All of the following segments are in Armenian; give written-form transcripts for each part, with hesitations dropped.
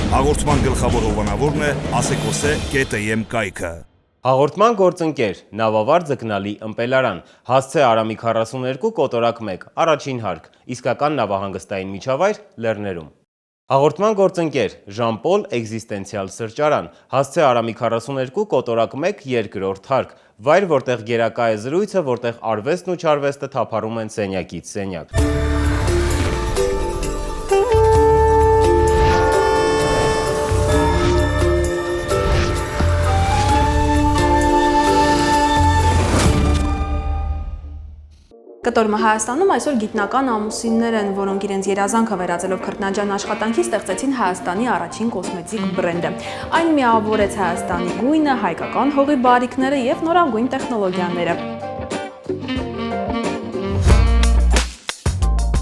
Հաղորդման գլխավոր հովանավորն է asecose.am կայքը։ Հաղորդման գործընկեր, նավավար ձկնալի ըմպելարան, հասցե Արամի 42 կոտորակ 1, առաջին հարկ, իսկական նավահանգստային միջավայր Լեռներում։ Հաղորդման գործընկեր, Ժան-Պոլ էկզիստենցիալ սրճարան, հասցե Արամի 42 կոտորակ 1, երկրորդ հարկ, վայր, որտեղ գերակա է զրույցը, որտեղ արվեստն ու չարվեստը թափառում են սենյակից սենյակ։ Կտորմը Հայաստանում այսօր գիտնական ամուսիններ են, որոնք իրենց երազանքը վերածելով քրտնաջան աշխատանքի ստեղծեցին Հայաստանի առաջին կոսմետիկ բրենդը։ Այն միավորեց Հայաստանի գույնը, հայկական հողի բարիքները և նորագույն տեխնոլոգիաները։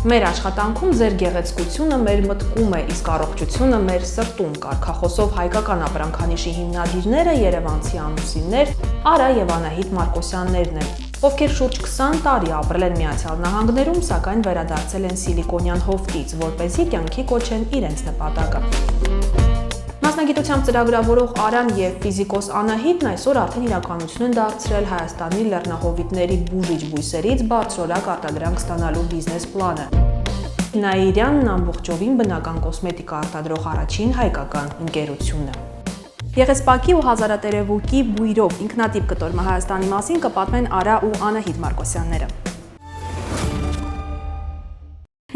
Մեր աշխատանքում ձեր գեղեցկությունը մեր մտքում է, իսկ առողջությունը մեր սրտում։ Կարգախոսով հայկական ապրանքանիշի հիմնադիրները երևանցի ամուսիններ Արա և Անահիտ Մարկոսյաններն են, ովքեր շուրջ 20 տարի ապրել են Միացյալ Նահանգներում, սակայն վերադարձել են Սիլիկոնյան հովտից, որպեսզի կյանքի կոչեն իրենց նպատակը։ Մասնագիտությամբ ծրագրավորող Արան և ֆիզիկոս Անահիտն այսօր արդեն իրականություն են դարձրել Հայաստանի լեռնահովիտների բուժիչ բույսերից բարձրորակ արտադրանք ստանալու բիզնես պլանը։ Նաիրյանն ամբողջովին բնական կոսմետիկա արտադրող առաջին հայկական ընկերությունը։ Եղեսպակի ու հազարատերևույթի բույրով ինքնատիպ կտորմը Հայաստանի մասին կպատմեն Արա ու Անահիտ Մարկոսյանները։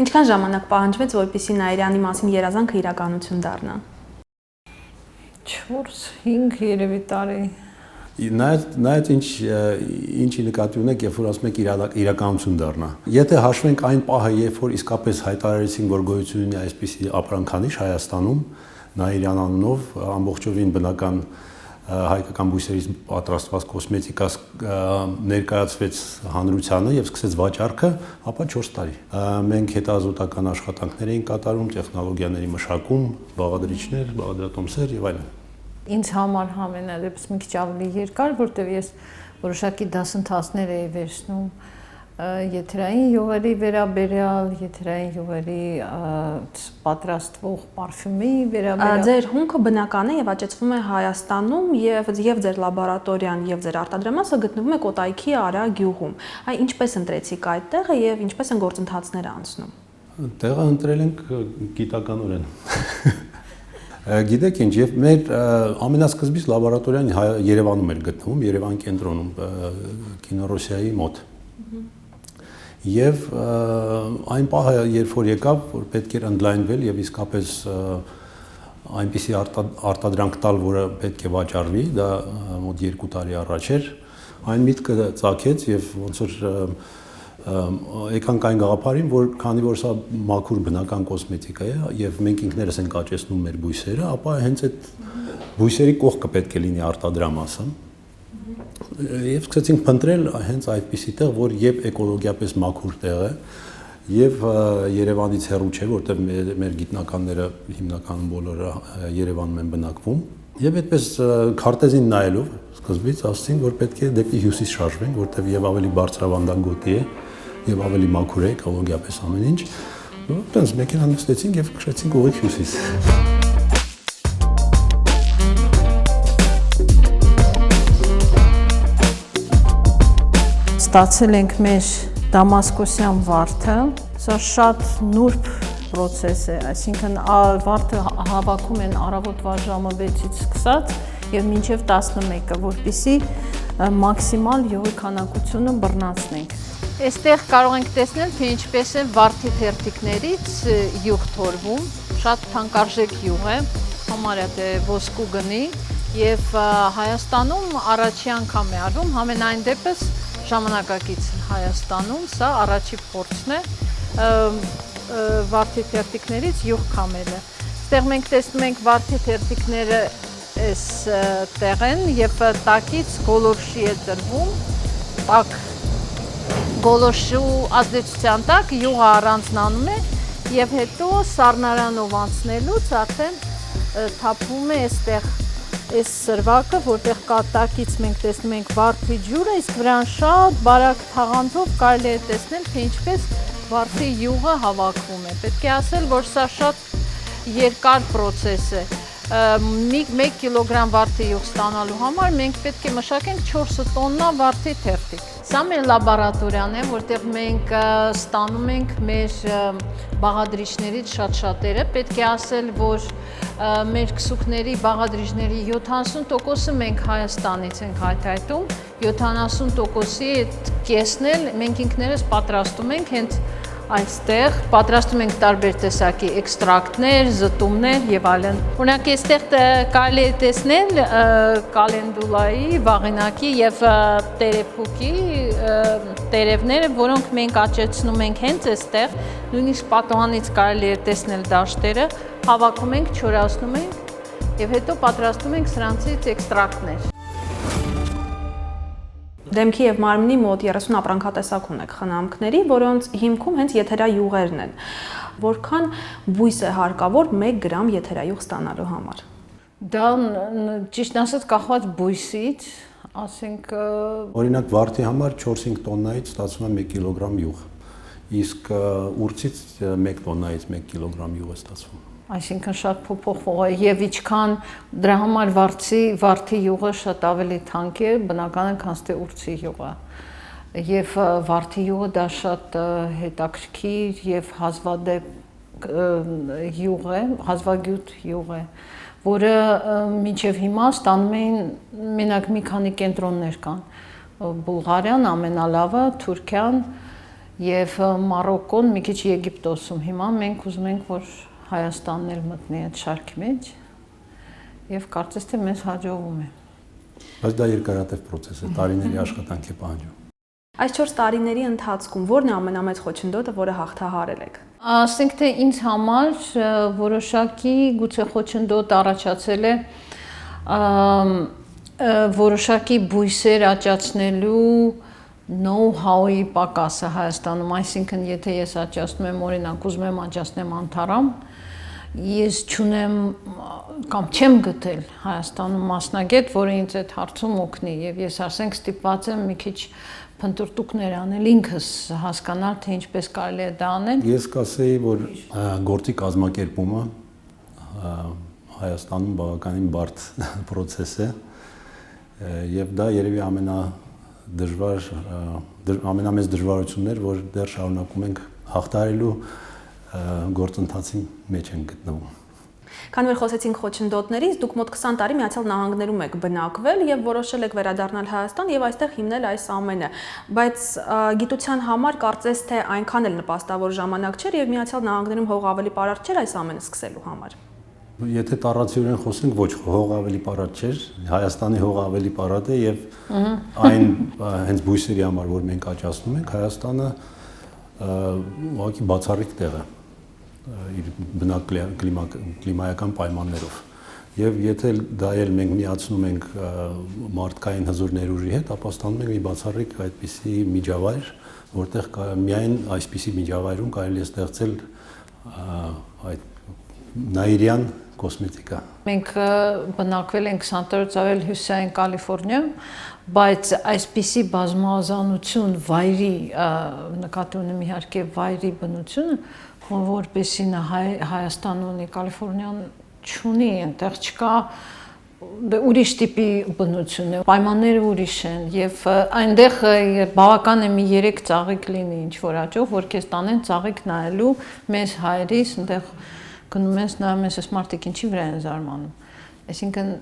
Ինչքան ժամանակ պահանջվեց, որպեսզի Նաիրյանի մասին երազանքը իրականություն դառնա։ 4-5 երևի տարի։ Նայած ինչի նկատի ունեք, երբ որ ասում եք իրականություն դառնա։ Եթե հաշվենք այն պահը, երբ որ իսկապես հայտարարեցին, որ գոյություն ունի այսպիսի ապրանքանիշ Հայաստանում, Նաիրյան անունով ամբողջովին բնական հայկական բույսերից պատրաստված կոսմետիկա ներկայացվեց հանրությանը եւ սկսեց վաճառքը, ապա 4 տարի։ Մենք հետազոտական աշխատանքներ էինք կատարում, տեխնոլոգիաների մշակում, բաղադրիչներ, բաղադրատոմսեր եւ այլն։ Ինձ համար համենայնպես մի քիչ ավելի երկար, որտեղ ես որոշակի դասընթացներ էի վերցնում եթերային յուղերի վերաբերյալ, եթերային յուղերի պատրաստվող պարֆյումի վերաբերյալ։ Ձեր հումքը բնական է եւ աճեցվում է Հայաստանում եւ ձեր լաբորատորիան եւ ձեր արտադրամասը գտնվում է Կոտայքի Արա գյուղում։ Այ ինչպես ընտրեցիք այդ տեղը եւ ինչպես են գործընթացները անցնում։ Տեղը ընտրել ենք գիտականորեն։ Գիտեք ինչ, եւ մեր ամենասկզբից լաբորատորիան Երևանում էր գտնվում, Երևան կենտրոնում, Կինոռոսիայի մոտ։ Եվ այն պահը, երբ որ եկավ, որ պետք էր ընդլայնվել եւ իսկապես այնպիսի արտադրանք տալ, որը պետք է վաճառվի, դա մոտ 2 տարի առաջ էր, այն միտքը ծագեց եւ ոնց որ եկանք այն գաղափարին, որ քանի որ սա մաքուր բնական կոսմետիկա է եւ մենք ինքներս ենք աճեցնում մեր բույսերը, ապա հենց այդ բույսերի կողքը պետք է լինի արտադրամասը։ Եվ սկսեցինք փնտրել հենց այդպիսի տեղ, որ եւ էկոլոգիապես մաքուր տեղ է, եւ Երևանից հեռու չէ, որտեղ մեր գիտնականները հիմնականում բոլորը Երևանում են բնակվում։ Եվ այդպես քարտեզին նայելով սկզբից ասացին, որ պետք է դեպի հյուսիս շարժվենք, որտեղ եւ ավելի բարձրավանդակ գոտի է, եւ ավելի մաքուր է էկոլոգիապես ամեն ինչ։ Այդպես մեքենան նստեցինք եւ քշեցինք ուղիղ հյուսիս։ Ստացել ենք մեր դամասկոսյան վարդը, սա շատ նուրբ պրոցես է, այսինքն վարդը հավաքում են առավոտվա ժամը 6-ից սկսած եւ մինչեւ 11-ը, որպեսզի մաքսիմալ յուղի քանակությունը բռնացնենք։ Այստեղ կարող ենք տեսնել, թե ինչպես է վարդի թերթիկներից յուղ թորվում, շատ թանկարժեք յուղ է, համարյա թե ոսկու գնի եւ Հայաստանում առաջի անգամ է արվում, համենայն դեպս ժամանակակից Հայաստանում սա առաջի փորձն է վարդի թերթիկներից յուղ քամելը։ Այստեղ մենք տեսնում ենք վարդի թերթիկները այս տեղ են եւ տակից գոլորշի է տրվում, տակ գոլորշու ազդեցության տակ յուղը առանձնանում է եւ հետո սառնարանով անցնելուց արդեն թափվում է այստեղ այս սրվակը, որտեղ կատակից մենք տեսնում ենք վարդի ջուրը, իսկ վրան շատ բարակ թաղանթով կարելի է տեսնել, թե ինչպես վարդի յուղը հավաքվում է։ Պետք է ասել, որ սա շատ երկար պրոցես է։ 1 կիլոգրամ վարդի յուղ ստանալու համար մենք պետք է մշակենք 4 տոննա վարդի թերթիկ։ Սա մեր լաբորատորիան է, որտեղ մենք ստանում ենք մեր բաղադրիչներից շատ-շատերը։ Պետք է ասել, որ մեր քսուկների բաղադրիչների 70%-ը մենք Հայաստանից ենք հայթայթում, 70%-ի այդ կեսն էլ մենք ինքներս պատրաստում ենք հենց այստեղ, պատրաստում ենք տարբեր տեսակի էքստրակտներ, զտումներ եւ այլն։ Օրինակ, այստեղ կարելի է տեսնել կալենդուլայի, վաղինակի եւ տերեփուկի տերևները, որոնք մենք աճեցնում ենք հենց այստեղ, նույնիսկ պատուհանից կարելի է տեսնել դաշտերը, հավաքում ենք, չորացնում ենք եւ հետո պատրաստում ենք սրանցից էքստրակտներ։ Դեմքի եւ մարմնի մոտ 30 ապրանքատեսակ ունեք խնամքների, որոնց հիմքում հենց եթերայուղերն են։ Որքան բույս է հարկավոր 1 գրամ եթերայուղ ստանալու համար։ Դա ճիշտ ասած կախված բույսից, ասենք Օրինակ վարդի համար 4-5 տոննայից ստացվում է 1 կիլոգրամ յուղ, իսկ ուրցից 1 տոննայից 1 կիլոգրամ յուղ է ստացվում։ Այսինքն շատ փոփոխող է եւ ինչքան դրա համար վարդի յուղը շատ ավելի թանկ է բնականon քան թե ուրցի յուղը եւ վարդի յուղը դա շատ հետաքրքիր եւ հազվադեպ յուղ է, հազվագյուտ յուղ է, որը մինչեւ հիմա ստանում էին մենակ մի քանի կենտրոններ կան՝ Բուլղարիան, ամենալավը, Թուրքիան եւ Մարոկոն, մի քիչ Եգիպտոսում։ Հիմա մենք ուզում ենք, որ Հայաստանն էլ մտնի այդ շարքի մեջ եւ կարծես թե մեզ հաջողվում է։ Բայց դա երկարատև process է, տարիների աշխատանք է պահանջում։ Այս 4 տարիների ընթացքում ո՞րն է ամենամեծ խոչընդոտը, որը հաղթահարել եք։ Ասենք թե ինձ համար որոշակի գուցե խոչընդոտ առաջացել է որոշակի բույսեր աճացնելու know-how-ի պակասը Հայաստանում, այսինքն եթե ես աճացնում եմ օրինակ ուզում եմ աճացնեմ անթարամ, ես չունեմ կամ չեմ գտել Հայաստանում մասնագետ, որը ինձ այդ հարցում օգնի եւ ես ասենք ստիպված եմ մի քիչ փնտրտուքներ անել ինքս հասկանալ թե ինչպես կարելի է դա անել։ Ես կասեի, որ գործի կազմակերպումը Հայաստանում բավականին բարդ process է եւ դա երևի ամենամեծ դժվարություններ, որ դեռ շարունակում ենք հաղթահարելու գործընթացի մեջ են գտնվում։ Քանի որ խոսեցինք խոչընդոտներից, դուք մոտ 20 տարի Միացյալ Նահանգներում եք բնակվել եւ որոշել եք վերադառնալ Հայաստան եւ այստեղ հիմնել այս ամենը, բայց գիտության համար կարծես թե այնքան էլ նպաստավոր ժամանակ չէր եւ Միացյալ Նահանգներում հող ավելի պարարտ չէր այս ամենը սկսելու համար։ Եթե տառացիորեն խոսենք, ոչ, հող ավելի պարարտ չէր, Հայաստանի հողը ավելի պարարտ է եւ այն հենց բույսերի համար, որ մենք աճացնում ենք, Հայաստանը ուղղակի բացառիկ տեղ է իր բնակ կլիմայական պայմաններով։ Եվ եթե դա էլ մենք միացնում ենք մարդկային հզոր ներուժի հետ, ապա ստանում ենք մի բացառիկ այդպիսի միջավայր, որտեղ միայն այսպիսի միջավայրում կարելի է ստեղծել այդ նաիրյան կոսմետիկա։ Մենք բնակվել ենք Սանտա-Ռոզա դել Հյուսիսային Կալիֆոռնիայում, բայց այսպիսի բազմազանություն վայրի նկատի ունեմ իհարկե վայրի բնությունը, որպեսզի Հայաստան ունի, Կալիֆոռնիան չունի, այնտեղ չկա ուրիշ տիպի բնություն է, պայմանները ուրիշ են եւ այնտեղ բավական է մի 3 ծաղիկ լինի ինչ որ աճով, որ քեզ տանեն ծաղիկ նայելու մեզ հայերիս, այնտեղ գնում ես նայում ես մարդիկ ինչի վրա են զարմանում։ Այսինքն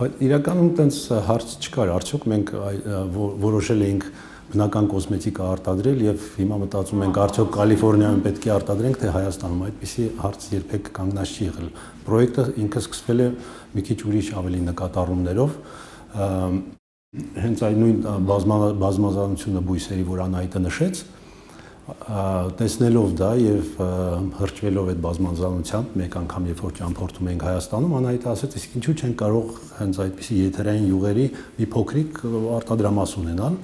բայց իրականում տենց հարց չկար, արդյոք մենք որոշել էինք բնական կոսմետիկա արտադրել եւ հիմա մտածում ենք արդյոք Կալիֆոռնիայում պետք է արտադրենք թե Հայաստանում, այդպիսի հարց երբեք կանգնած չի եղել։ Պրոյեկտը ինքը սկսվել է մի քիչ ուրիշ ավելի նկատառումներով, հենց այն նույն բազմազանությունը բույսերի, որ Անահիտը նշեց, տեսնելով դա եւ հրճվելով այդ բազմազանությամբ մեկ անգամ երբ որ ճամփորդում ենք Հայաստանում, Անահիտը ասաց, իսկ ինչու չեն կարող հենց այդպիսի եթերային յուղերի մի փոքրիկ արտադրամաս ունենալ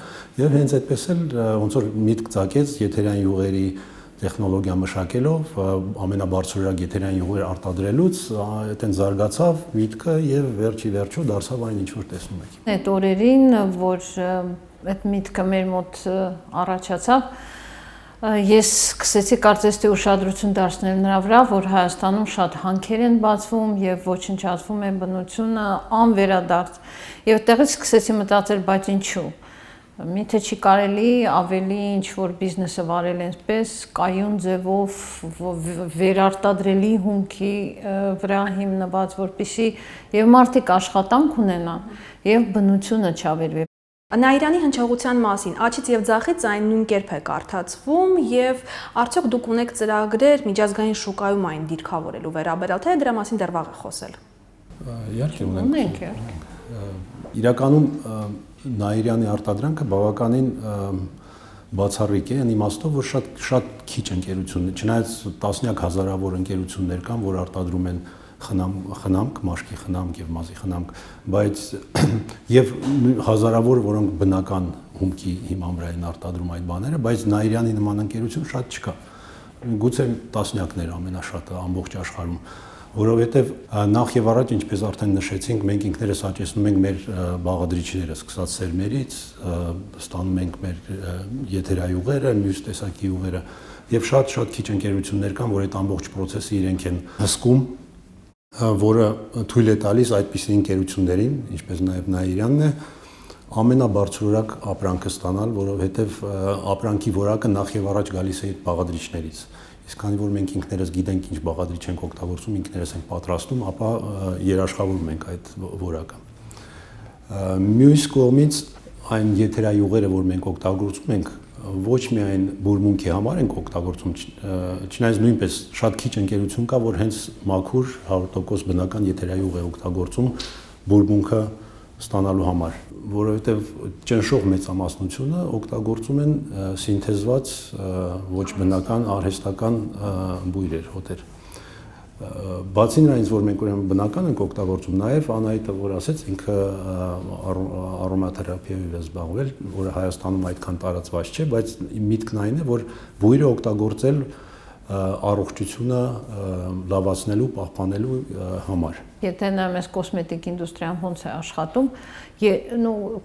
եւ հենց այդպես էլ ոնց որ միտք ծագեց եթերային յուղերի տեխնոլոգիա մշակելով, ամենաբարձրորակ եթերային յուղեր արտադրելուց, այդտեն զարգացավ միտքը եւ վերջի վերջո դարձավ այն ինչ որ տեսնում եք։ Այդ օրերին, որ այդ միտքը մեր մոտ առաջացավ, Ես սկսեցի կարծես թե ուշադրություն դարձնել նրա վրա, որ Հայաստանում շատ հանքեր են բացվում եւ ոչնչացվում է բնությունը անվերադարձ։ Եվ այդտեղից սկսեցի մտածել, բայց ինչու։ Միթե չի կարելի ավելի ինչ-որ բիզնեսը վարել այնպես կայուն ձևով վերարտադրելի հումքի վրա հիմնված, որպեսզի եւ մարդիկ աշխատանք ունենան եւ բնությունը չավերվի։ Նաիրյանի հնչողության մասին աջից եւ ձախից այն նույն կերպ է կարդացվում եւ արդյոք դուք ունեք ծրագրեր միջազգային շուկայում այն դիրքավորելու վերաբերյալ, թե դրա մասին դեռ վաղ է խոսել։ Իհարկե ունենք։ Իրականում Նաիրյանի արտադրանքը բավականին բացառիկ է, այն իմաստով, որ շատ քիչ ընկերություններ, չնայած տասնյակ հազարավոր ընկերություններ կան, որ արտադրում են խնամք, մաշկի խնամք եւ մազի խնամք, բայց եւ հազարավոր, որոնք բնական հումքի հիման վրա են արտադրում այդ բաները, բայց Նաիրյանի նման ընկերություն շատ չկա։ Գուցե տասնյակներ ամենաշատը ամբողջ աշխարհում, որովհետեւ նախ եւ առաջ, ինչպես արդեն նշեցինք, մենք ինքներս աճեցնում ենք մեր բաղադրիչները, սկսած սերմերից, ստանում ենք մեր եթերայուղերը, մյուս տեսակի յուղերը եւ շատ քիչ ընկերություններ կան, որ այդ ամբողջ process-ը իրենք են հսկում, որը թույլ է տալիս այդպիսի ընկերություններին, ինչպես նաև Նաիրյանն է, ամենաբարձրորակ ապրանքը ստանալ, որովհետև ապրանքի որակը նախ եւ առաջ գալիս է այդ բաղադրիչներից։ Իսկ քանի որ մենք ինքներս գիտենք ինչ բաղադրիչ ենք օգտագործում, ինքներս ենք պատրաստում, ապա երաշխավորում ենք այդ որակը։ Մյուս կողմից այն եթերայուղերը, որ մենք օգտագործում ենք, ոչ միայն բուրմունքի համար ենք օգտագործում, չնայած նույնպես շատ քիչ ընկերություն կա, որ հենց մաքուր 100% բնական եթերայուղ է օգտագործում բուրմունքը ստանալու համար, որովհետև ճնշող մեծամասնությունը օգտագործում են սինթեզված ոչ բնական արհեստական բույրեր, հոտեր։ Բացի նրանից, որ մենք ուրեմն բնական ենք օգտագործում, նաև Անահիտը, որ ասեց, ինքը արոմաթերապիայով է զբաղվել, որը Հայաստանում այդքան տարածված չէ, բայց միտքն այն է, որ բույրը օգտագործել առողջությունը լավացնելու, պահպանելու համար։ Եթե նայում ես կոսմետիկ ինդուստրիան ոնց է աշխատում,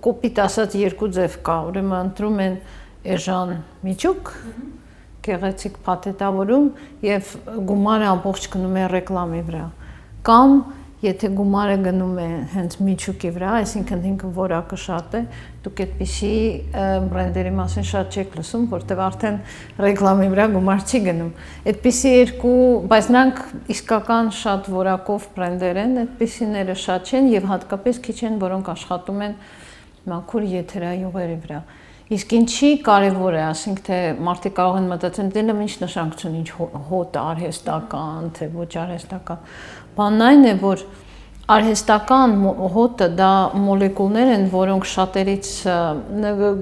կոպիտ ասած երկու ձև կա, ուրեմն ընտրում են էժան միջուկ, գեղեցիկ փաթեթավորում եւ գումարը ամբողջ գնում է ռեկլամի վրա, կամ եթե գումարը գնում է հենց միջուկի վրա, այսինքն ինքը որակը շատ է, դուք այդպիսի բրենդերի մասին շատ չեք լսում, որտեղ արդեն ռեկլամի վրա գումար չի գնում։ Այդպիսի երկու, բայց նրանք իսկական շատ որակով բրենդեր են, այդպիսիները շատ չեն եւ հատկապես քիչ են, որոնք աշխատում են մաքուր եթերայուղերի վրա։ Իսկ ինչի կարևոր է, ասենք թե մարդիկ կարող են մտածել, դե ինչ նշանակություն, ինչ հոտ արհեստական, թե ոչ արհեստական։ Բանն այն է, որ արհեստական հոտը դա մոլեկուլներ են, որոնք շատերից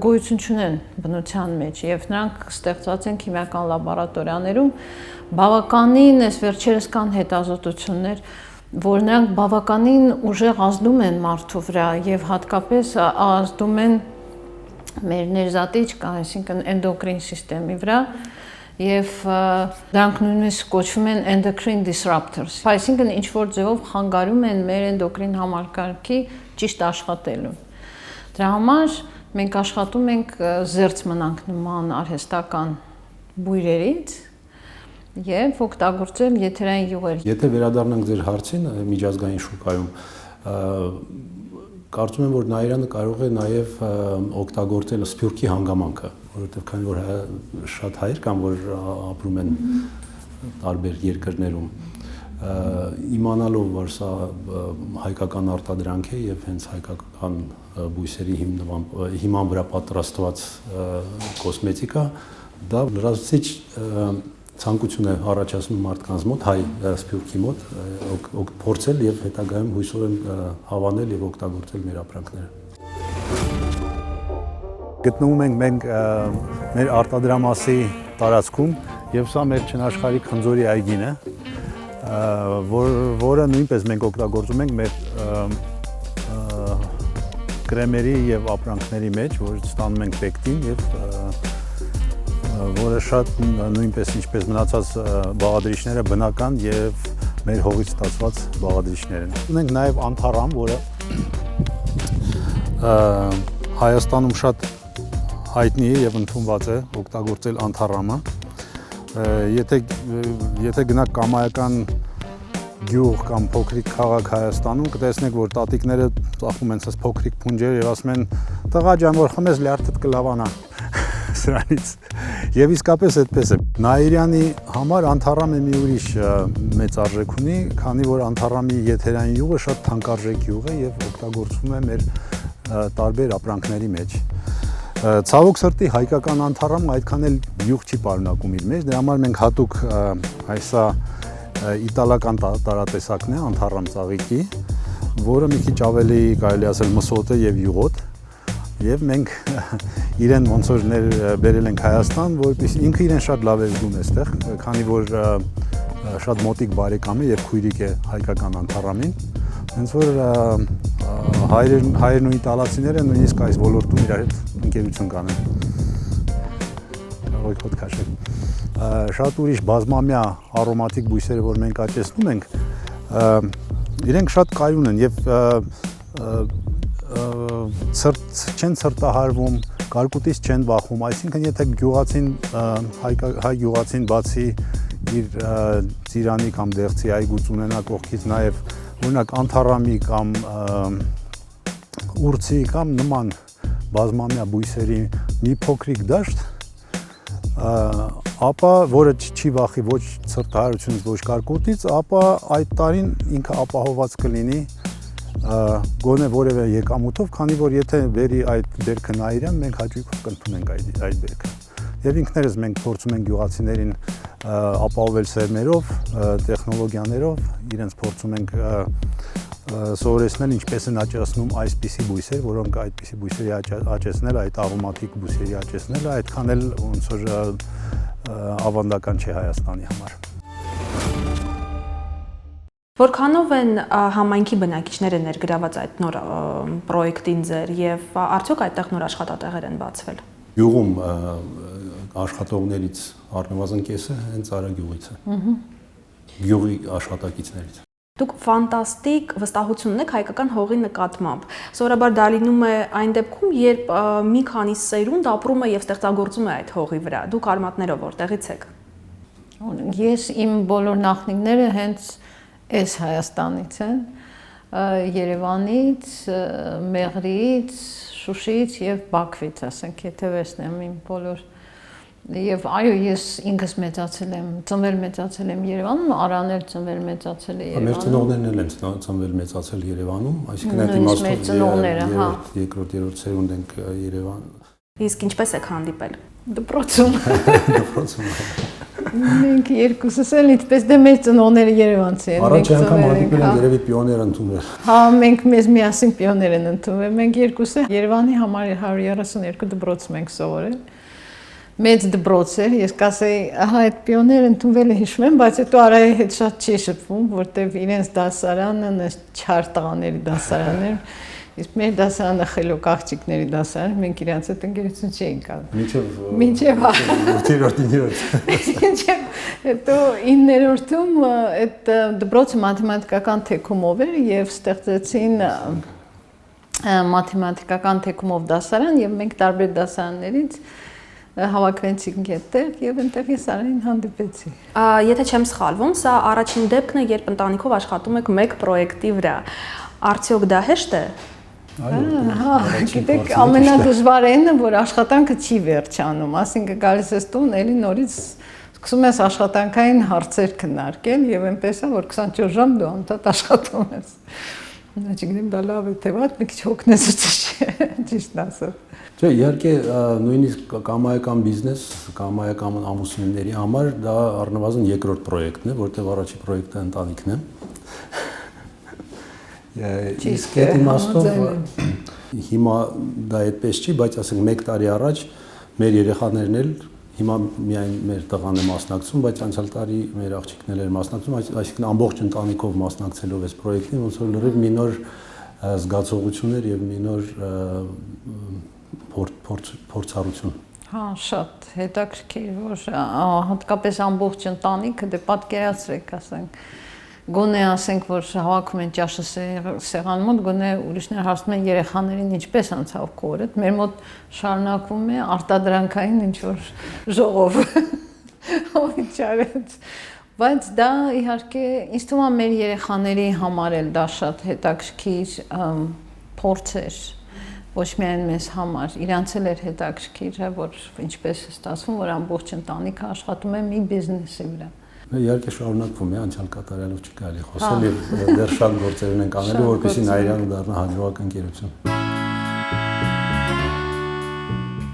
գոյություն չունեն բնության մեջ եւ նրանք ստեղծված են քիմիական լաբորատորիաներում, բավականին այս վերջերս կան հետազոտություններ, որ նրանք բավականին ուժեղ ազդում են մարդու վրա եւ հատկապես ազդում են մեր ներզատիչ կա, այսինքն էնդոկրին սիստեմի վրա եւ դրանք նույնիսկ կոչվում են endocrine disruptors, այսինքն ինչ որ ձևով խանգարում են մեր էնդոկրին համակարգի ճիշտ աշխատելուն։ Դրա համար մենք աշխատում ենք զերծ մնանք նման արհեստական բույրերից եւ օգտագործել եթերային յուղեր։ Եթե վերադառնանք ձեր հարցին միջազգային շուկայում, կարծում եմ, որ Նաիրյանը կարող է նաև օգտագործել Սփյուռքի հանգամանքը, որովհետև քանի որ շատ հայեր կան, որ ապրում են տարբեր երկրներում, իմանալով, որ սա հայկական արտադրանք է եւ հենց հայկական բույսերի հիման վրա պատրաստված կոսմետիկա, դա լրացուցիչ ցանկություն է առաջացնում մարդկանց մոտ, հայ Սփյուռքի մոտ, փորձել եւ հետագայում հույսով եմ հավանել եւ օգտագործել մեր ապրանքները։ Գտնվում ենք մենք մեր արտադրամասի տարածքում եւ սա մեր Չնաշխարհի Խնձորի այգին է, որը նույնպես մենք օգտագործում ենք մեր կրեմերի եւ ապրանքների մեջ, որ ստանում ենք պեկտին եւ որը շատ նույնպես ինչպես մնացած բաղադրիչները բնական եւ մեր հողից ստացված բաղադրիչներ են։ Ունենք նաեւ անթառամ, որը Հայաստանում շատ հայտնի է եւ ընդունված է օգտագործել անթառամը։ Եթե գնաք կամայական գյուղ կամ փոքրիկ քաղաք Հայաստանում, կտեսնեք, որ տատիկները ծախում են այս փոքրիկ փունջեր եւ ասում են՝ «Տղա ջան, որ խմես լյարդդ կլավանա»։ Սրանից։ Եվ իսկապես այդպես է։ Նաիրյանի համար անթառամը մի ուրիշ մեծ արժեք ունի, քանի որ անթառամի եթերային յուղը շատ թանկարժեք յուղ է եւ օգտագործվում է մեր տարբեր ապրանքների մեջ։ Ցավոք սրտի հայկական անթառամը այդքան էլ յուղ չի պարունակում իր մեջ, դրա համար մենք հատուկ այսա իտալական տարատեսակն է անթառամ ծաղիկի, որը մի քիչ ավելի կարելի ասել մսոտ է եւ յուղոտ, եւ մենք իրեն ոնց որ բերել ենք Հայաստան, որովհետեւ ինքը իրեն շատ լավ է զգում այստեղ, քանի որ շատ մոտիկ բարեկամ է եւ քույրիկ է հայկական անթառամին, հենց որ հայերն ու իտալացիները նույնիսկ այս ոլորտում իրար հետ ընկերություն կանեն։ Կարող եք հոտ քաշել։ Շատ ուրիշ բազմամյա արոմատիկ բույսերը, որ մենք աճեցնում ենք, իրենք շատ կայուն են եւ չեն ցրտահարվում, կարկուտից չեն բախում, այսինքն եթե գյուղացին հայ գյուղացին բացի իր ծիրանի կամ դեղցի այգուց ունենա կողքից նաև օրինակ անթառամի կամ ուրցի կամ նման բազմամյա բույսերի մի փոքրիկ դաշտ, ապա որը չի վախի ոչ ցրտահարությունից, ոչ կարկուտից, ապա այդ տարին ինքը ապահոված կլինի գոնե որևէ եկամուտով, քանի որ եթե բերի այդ բերքը Նաիրյան, մենք հաճույքով կընդունենք այդ բերքը։ Եվ ինքներս մենք փորձում ենք գյուղացիներին ապահովել սերմերով, տեխնոլոգիաներով, իրենց փորձում ենք սովորեցնել ինչպես են աճեցնում այսպիսի բույսեր, որոնք այդպիսի բույսերի աճեցնելը, այդ արոմատիկ բույսերի աճեցնելը այդքան էլ ոնց որ ավանդական չէ Հայաստանի համար։ Որքանով են համայնքի բնակիչները ներգրաված այդ նոր պրոյեկտին ձեր եւ արդյոք այդտեղ նոր աշխատատեղեր են բացվել։ Գյուղում աշխատողներից առնվազն կեսը հենց Արա գյուղից է։ Գյուղի աշխատակիցներից։ Դուք ֆանտաստիկ վստահություն ունեք հայկական հողի նկատմամբ։ Սովորաբար դա լինում է այն դեպքում, երբ մի քանի սերունդ ապրում է եւ ստեղծագործում է այդ հողի վրա։ Դուք արմատներով որտեղից եք։ Ես իմ բոլոր նախնիները հենց այս Հայաստանից են, Երևանից, Մեղրիից, Շուշիից եւ Բաքվից, ասենք, եթե վերցնեմ իմ բոլոր եւ այո, ես ինքս մեծացել եմ, ծնվել մեծացել եմ Երևանում, Արանել ծնվել մեծացել է Երևանում։ Մեր ծնողներն էլ են ծնվել մեծացել Երևանում, այսինքն այդ իմաստով երկրորդ սերունդ ենք Երևան։ Իսկ ինչպես եք հանդիպել։ Դպրոցում։ Դպրոցում։ Մենք երկուսս էլ այդպես դե մեր ծնողները երևանցի են։ Առաջ անգամ հանդիպել են երևի պիոներ ընդունել։ Հա, մենք մեզ միասին պիոներ են ընդունել։ Մենք երկուսը Երևանի համար 132 դպրոցում ենք սովորել։ Մեծ դպրոց էր, ես կասեի, ահա այդ պիոները ընդունվել է հիշում եմ, բայց հետո Արայի հետ շատ չի շփվում, որտեվ իրենց դասարանը չար տղաների դասարան էր։ Իսկ մեր դասարանը խելոք աղջիկների դասարան, մենք իրանց հետ ընկերություն չէինք անում։ Մինչև 8-րդ, հետո 9-րդում այդ դպրոցը մաթեմատիկական թեկումով էր եւ ստեղծեցին մաթեմատիկական թեկումով դասարան եւ մենք տարբեր դասարաններից հավաքվեցինք այդտեղ եւ այնտեղ ես Արային հանդիպեցի։ Եթե չեմ սխալվում, սա առաջին դեպքն է, երբ ընտանիքով աշխատում եք մեկ պրոյեկտի վրա։ Արդյոք դա հեշտ է։ Հա, գիտեք, ամենադժվարինը, որ աշխատանքը չի վերջանում, ասինքն գալիս ես տուն, էլի նորից սկսում ես աշխատանքային հարցեր քննարկել եւ այնպես է, որ 24 ժամ դու անդադ աշխատում ես։ Չգիտեմ, դա լավ է թե վատ, մի քիչ հոգնեցուցիչ է, ճիշտն ասած։ Չէ, իհարկե նույնիսկ կամայական բիզնես, կամայական ամուսինների համար դա առնվազն երկրորդ պրոյեկտն է, որտեղ առաջի պրոյեկտը ընտանիքն է։ Իսկ այդ իմաստով հիմա դա այդպես չի, բայց ասենք 1 տարի առաջ մեր երեխաներն էլ հիմա միայն մեր տղան է մասնակցում, բայց անցյալ տարի մեր աղջիկներն էլ մասնակցում, այսինքն ամբողջ ընտանիքով մասնակցելով այս պրոյեկտին, ոնց որ լրիվ մի նոր զգացողություններ եւ մի նոր փորձառություն։ Հա, շատ հետաքրքիր, որ հատկապես ամբողջ ընտանիքը դե պատկերացրեք, ասենք, Գոնե ասենք, որ հավաքում են ճաշը սեղան մոտ, գոնե ուրիշներ հարցնում են երեխաներին ինչպես անցավ քո օրը։ Մեր մոտ շարունակվում է արտադրանքային ինչ-որ ժողով։ Ոչարեց։ Բայց դա իհարկե ինձ թվում է մեր երեխաների համար էլ դա շատ հետաքրքիր փորձ էր։ Ոչ միայն մեզ համար, իրանց էլ էր հետաքրքիր, որ ինչպես է ստացվում, որ ամբողջ ընտանիքը աշխատում է մի բիզնեսի վրա։ Իհարկե շարունակվում է, անցյալ կատարյալով չի կարելի խոսել եւ դեռ շատ գործեր ունենք անելու, որպեսզի Նաիրյանը դառնա հաջողակ ընկերություն։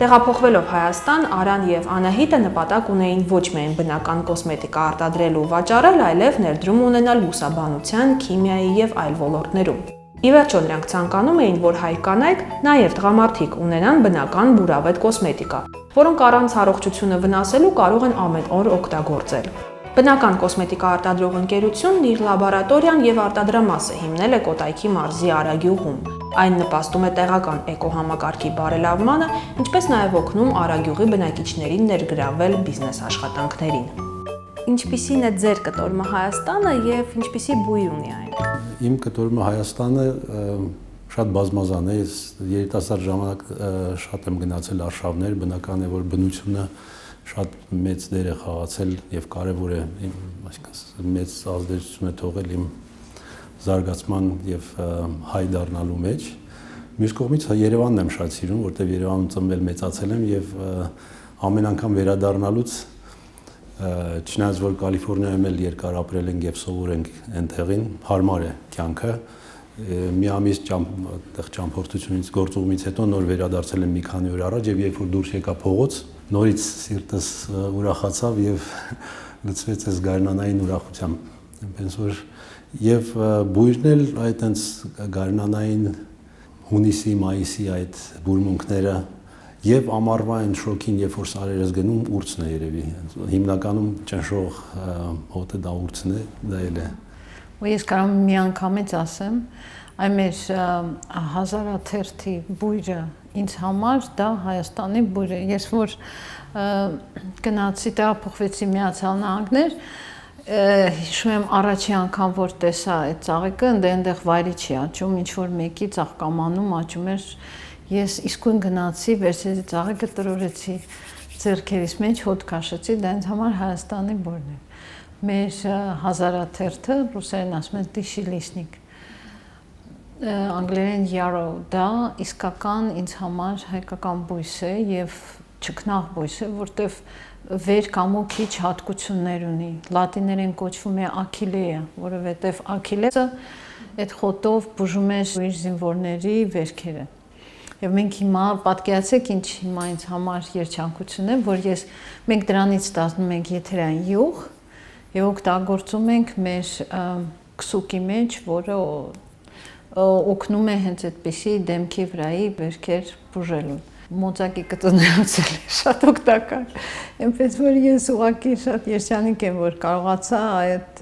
Տեղափոխվելով Հայաստան, Արան եւ Անահիտը նպատակ ունեին ոչ միայն բնական կոսմետիկա արտադրել ու վաճառել, այլև ներդրում ունենալ բուսաբանության, քիմիայի եւ այլ ոլորտներում։ Ի վերջո նրանք ցանկանում էին, որ հայ կանայք, նաև տղամարդիկ ունենան բնական բուրավետ կոսմետիկա, որոնք առանց առողջությունը վնասելու կարող են ամեն օր օգտագործել։ Բնական կոսմետիկա արտադրող ընկերությունն իր լաբորատորիան եւ արտադրամասը հիմնել է Կոտայքի մարզի Արագյուղում։ Այն նպաստում է տեղական էկոհամակարգի բարելավմանը, ինչպես նաև օգնում Արագյուղի բնակիչներին ներգրավել բիզնես աշխատանքներին։ Ինչպիսին է ձեր կտորմը Հայաստանը եւ ինչպիսի բույր ունի այն։ Իմ կտորմը Հայաստանը շատ բազմազան է, ես երիտասարդ ժամանակ շատ եմ գնացել արշավներ, բնական է, որ բնությունը շատ մեծ դեր է խաղացել եւ կարեւոր է, այսինքն մեծ ազդեցություն է թողել իմ զարգացման եւ հայ դառնալու մեջ։ Մյուս կողմից Երևանն եմ շատ սիրում, որտեղ Երևանում ծնվել մեծացել եմ եւ ամեն անգամ վերադառնալուց չնայած որ Կալիֆոռնիայում էլ երկար ապրել ենք եւ սովոր ենք այնտեղին, հարմար է կյանքը։ Մի ամիս ճամփորդությունից գործուղումից հետո նոր վերադարձել եմ մի քանի օր առաջ եւ երբ որ դուրս եկա փողոց, նորից սիրտս ուրախացավ եւ լցվեց այս գարնանային ուրախությամբ։ Այնպես որ եւ բույրն էլ այդ այնց գարնանային հունիսի, մայիսի այդ բուրմունքները եւ ամառվա այն շոկին, երբ որ սարերս գնում, ուրցն է երևի։ Հիմնականում ճնշող հոտը դա ուրցն է, դա էլ է։ Ու ես կարող եմ մի անգամից ասեմ, այ մեր հազարաթերթի բույրը ինձ համար դա Հայաստանի բույր է։ Ես որ գնացի տեղափոխվեցի Միացյալ Նահանգներ, հիշում եմ առաջի անգամ որ տեսա այդ ծաղիկը, այնտեղ վայրի չի աճում, ինչ որ մեկի ծաղկամանում աճում էր։ Ես իսկույն գնացի, վերցրեցի ծաղիկը, տրորեցի ձեռքերիս մեջ, հոտ քաշեցի, դա ինձ համար Հայաստանի բույրն է։ Մեր հազարաթերթը ռուսերեն ասում են տիշի լիսնիկ, անգլերեն yarrow, դա իսկական ինձ համար հայկական բույս է եւ չքնաղ բույս է, որտեվ վեր կամ քիչ հատկություններ ունի։ Լատիներեն կոչվում է Achillea, որովհետեւ Achilles-ը այդ խոտով բուժում է իր զինվորների վերքերը։ Եվ մենք հիմա պատկերացեք ինչ հիմա ինձ համար երջանկություն է, որ մենք դրանից ստացնում ենք եթերային յուղ եւ օգտագործում ենք մեր քսուկի մեջ, որը օգնում է հենց այդպիսի դեմքի վրայի վերքեր բուժելուն։ Մոծակի կտներից էլ շատ օգտակար։ Այնպես որ ես ուղղակի շատ երջանիկ եմ, որ կարողացա այդ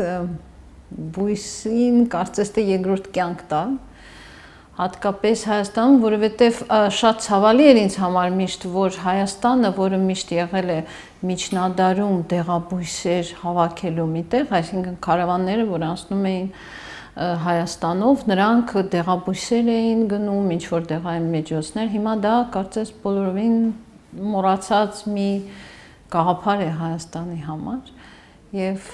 բույսին կարծես թե երկրորդ կյանք տալ։ Հատկապես Հայաստանում, որովհետև շատ ցավալի էր ինձ համար միշտ, որ Հայաստանը, որը միշտ եղել է միջնադարում դեղաբույսեր հավաքելու միտեղ, այսինքն կարավանները, որ անցնում էին Հայաստանով, նրանք դեղաբույսեր էին գնում, ինչ որ դեղային մեջոցներ, հիմա դա կարծես բոլորովին մոռացած մի գաղափար է Հայաստանի համար եւ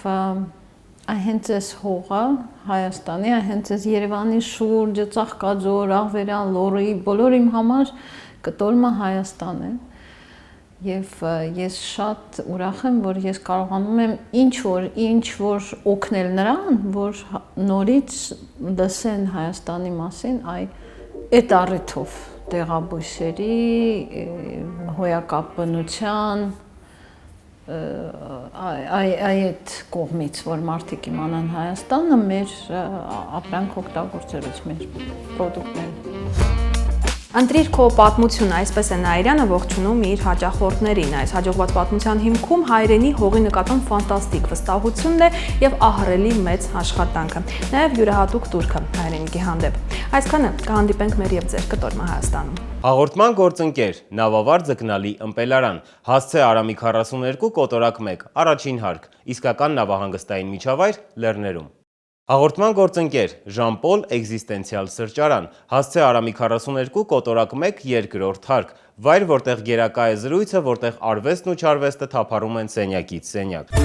հենց այս հողը Հայաստանի, հենց այս Երևանի շուրջը, Ծաղկաձոր, Աղվերյան, Լոռի, բոլոր իմ համար կտորմը Հայաստան է։ Եվ ես շատ ուրախ եմ, որ ես կարողանում եմ ինչ որ օգնել նրան, որ նորից լսեն Հայաստանի մասին այդ առիթով դեղաբույսերի, հոյակապ բնության այդ կողմից, որ մարդիկ իմանան Հայաստանը մեր ապրանք օգտագործելուց մեր պրոդուկտները։ Ընտրիր քո պատմությունը, այսպես է Նաիրյանը ողջունում իր հաճախորդներին։ Այս հաջողված պատմության հիմքում հայրենի հողի նկատմամբ ֆանտաստիկ վստահությունն է եւ ահռելի մեծ աշխատանքը, նաեւ յուրահատուկ տուրքը հայրենիքի հանդեպ։ Այսքանը, կհանդիպենք մեր եւ ձեր կտորմը Հայաստանում։ Հաղորդման գործընկեր, Նավավար ձկնալի ըմպելարան, հասցե Արամի 42 կոտորակ 1, առաջին հարկ, իսկական նավահանգստային միջավայր Լեռներում։ Հաղորդման գործընկեր Ժան-Պոլ Էգզիստենցիալ սրճարան, հասցե Արամի 42 կոտորակ 1 երկրորդ հարկ, վայր որտեղ գերակա է զրույցը, որտեղ արվեստն ու չարվեստը թափառում են սենյակից սենյակ։